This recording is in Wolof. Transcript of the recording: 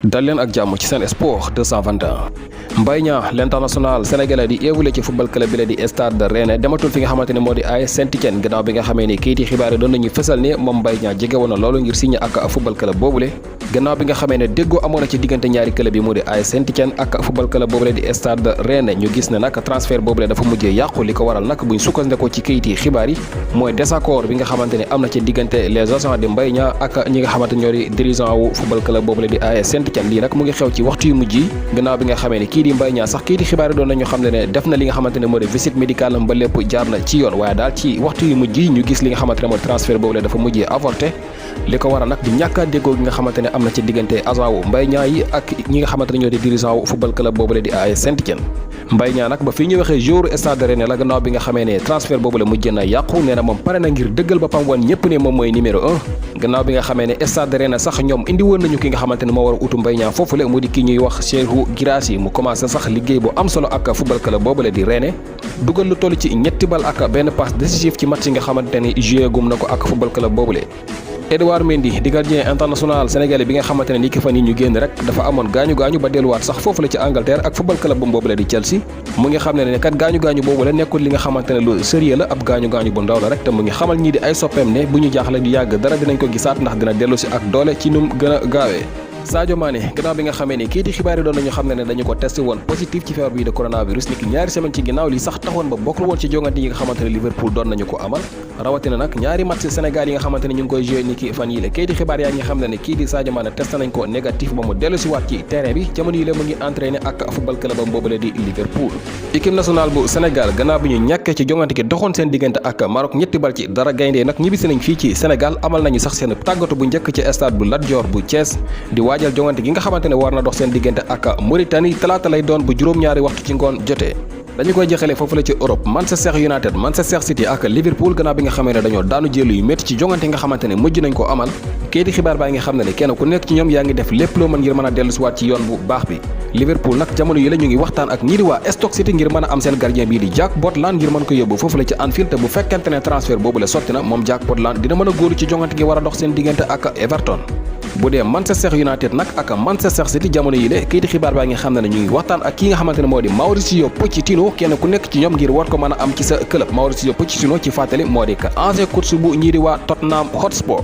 dal leen ak jàmm ci Sen Sport 221 Mbaye Niang l'international sénégalais di évolué ci football club bi la di Stade Rennais dematul fi nga xamante ne moo di AS Saint-Étienne gannaaw bi nga xamee ni kayiti xibaar yi doon nañu fësal ne moom Mbaye Niang jege woon na loolu ngir signé ak football club boobule gannaaw bi nga xamee ne déggoo amoon na ci diggante ñaari club yi moo di AS Saint-Étienne ak football club boobule di Stade Rennais ñu gis ne nag transfert boobule dafa mujjee yàqu li ko waral nag buñ sukkandikoo ci kayiti xibaar yi mooy désaccord bi nga xamante ne am na ci diggante les agents de Mbaye Niang ak ñi nga xamante ñoo di dirigeant wu football club boobule di AS Saint-Étienne lii nag mu ngi xew ci waxtu yu mujj yi gannaaw bi nga xamee ne kii di Mbaye Niang sax kii di xibaar yi doon nañu xam ne def na li nga xamante ne moo di visite médicale am ba lépp jaar na ci yoon waaye daal ci waxtu yu mujj yi ñu gis li nga xamante ne moo di transfert boobu la dafa mujjee avorté li ko waral nag di ñàkk a déggoo gi nga xamante ne am na ci diggante agent wu Mbaye Niang yi ak ñi nga xamante ne ñoo di dirigeant wu football club boobu la di AS Saint-Étienne Mbaye Niang nag ba fii ñu waxee jour Stade Rennais la gannaaw bi nga xamee ne transfert boobu la mujjee na yàqu nee na moom pare na ngir dëggal boppam woon ñëpp ne moom mooy numéro 1 gannaaw bi nga xamee ne Stade Rennais sax ñoom indi woon nañu ki nga xamante ne moo war a utu Mbaye Niang foofule mu di ki ñuy wax Cheikhou Guirassy mu commencé sax liggéey bu am solo ak football club boobule di Rennais dugal lu toll ci ñetti bal ak benn passe décisif ci match yi nga xamante ne joué gum na ko ak football club boobule Edouard Mendy di gardien international sénégalais bi nga xamante ne ni ki fan yi ñu génn rek dafa amoon gaañu-gaañu ba delluwaat sax foofu la ci Angleterre ak football club boobule di Chelsea mu ngi xam ne kat gaañu-gaañu boobule nekkul li nga xamante ne lu sérieux la ab gaañu-gaañu bu ndaw la rek te mu ngi xamal ñii di ay soppeem ne bu ñu jaaxle du yàgg dara dinañ ko gisaat ndax dina dellu si ak doole ci num gën a gaawee Sadio Mané gannaaw bi nga xamee ne kii di xibaar yi doon nañu xam ne dañu ko testé woon positif ci feebar bii de coronavirus niki ñaari semaine ci ginnaaw li sax taxoon ba bokkul woon ci jongante yi nga xamante ne Liverpool doon nañu ko amal rawatina nag ñaari match Sénégal yi nga xamante ne ñu ngi koy joué niki fan yi la kii di xibaar yaa ngi xam ne kii di Sadio Mané testé nañ ko négatif ba mu dellu si waat ci terrain bi jamono yi la mu ngi entraîné ak football club am boobule di Liverpool équipe nationale bu Sénégal gannaaw bi ñu ñàkkee ci jongante gi doxoon seen diggante ak Maroc ñetti bal ci dara gayndee nag ñibbisi nañ fii ci Sénégal amal nañu sax seen tàggatu bu njëkk ci stade bu Lat Dior bu Thiès di waajal jongante gi nga xamante ne war na dox seen diggante ak Mauritanie talaata lay doon bu juróom-ñaari waxtu ci ngoon jotee dañu koy jeexalee foofu la ci Europe Manchester United Manchester City ak Liverpool gannaaw bi nga xamee ne dañoo daanu jël yu métti ci jongante nga xamante ne mujj nañ ko amal kii di xibaar baa ngi xam ne kenn ku nekk ci ñoom yaa ngi def lépp loo mën ngir mën a dellu si waat ci yoon bu baax bi Liverpool nag jamono yi la ñu ngi waxtaan ak ñii di waa Stoke City ngir mën a am seen gardien bii di Jack Butland ngir mën ko yóbbu foofu la ci Anfield te bu fekkente ne transfert boobu la sotti na moom Jack Butland dina mën a góoru ci jongante gi war a dox seen diggante ak Everton bu dee Manchester United nag ak Manchester City jamono yi le kayiti xibaar baa ngi xam ne ñu ngi waxtaan ak ki nga xamante ne moo di Mauricio Pochettino kenn ku nekk ci ñoom ngir war ko mën a am ci sa club Mauricio Pochettino ci fàttali moo di que ancien coach bu ñii di waa Tottenham Hotspur